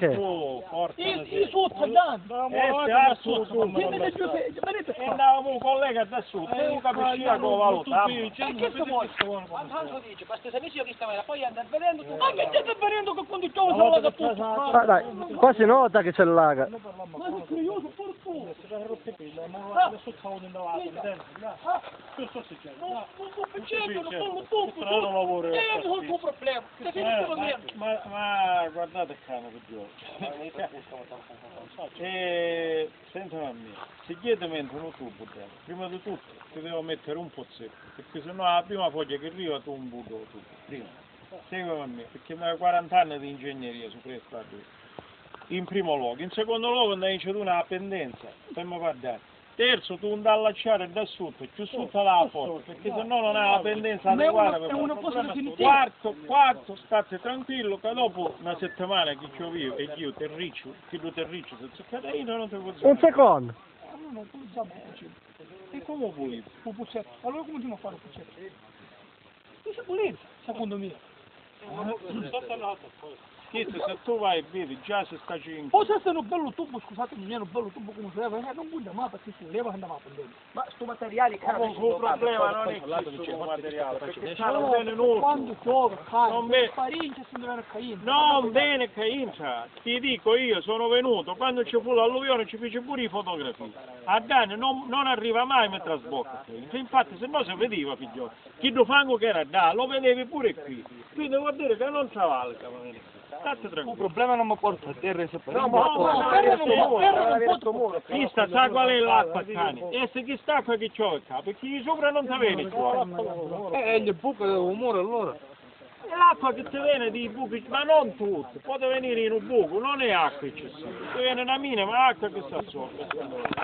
Perché? Io sotto andando. E andavamo un collega da sotto, e non capisce come valuta. E che se vuoi? Tanto dice, questo servizio che stava poi anda venendo tu. Ma che stai venendo che quando tu sono la tutto? Ah, dai, qua si nota che c'è l'aga. Ma che curioso, porco. Non lavoro. Non il tuo problema. Ma guardate cane senta a me, se chiede mentre un tubo dentro, prima di tutto ti devo mettere un pozzetto, perché sennò la prima foglia che arriva tu un buco tu, prima. Seguimi a me, perché da 40 anni di ingegneria su questo in primo luogo, in secondo luogo andai in una pendenza, fammi guardare. Terzo, tu non da allacciare da sotto, più sotto la porta, perché sennò non hai la pendenza adeguata. È una cosa definitiva. Quarto, state tranquillo, che dopo una settimana che ci ho io e io terriccio, se senza Caterina non te lo posso Un secondo. No, tu già me. E come pulito? Un puccetto. Allora cominciamo a fare un puccetto. Tu sei pulito, secondo me. Schizzo, se tu vai e vedi, già si sta cinque. O se è un bello tubo, scusatemi, non è un bello tubo come si leva, non buona mai perché si leva e andava a prendere. Ma sto materiale caro. Il problema non è questo materiale, perché non bene nulla. Quando piove, Non bene. faringe si deve caire. Non bene che intra, ti dico io, sono venuto, quando ci fu l'alluvione ci fece pure i fotografie. A Danne non arriva mai mentre sbocca. Infatti se no si vedeva figlio, chi lo fango che era da, lo vedevi pure qui. Quindi vuol dire che non travalga. Il problema non mi porta a terra se per chi sta sa qual è l'acqua cane? E se chi sta acqua che ciocca, perché di sopra non ti viene qua. il buco devo muore allora. L'acqua che ti viene di buchi, ma non tutto, può venire in un buco, non è acqua eccessiva, ti viene una minima acqua che si assorbe.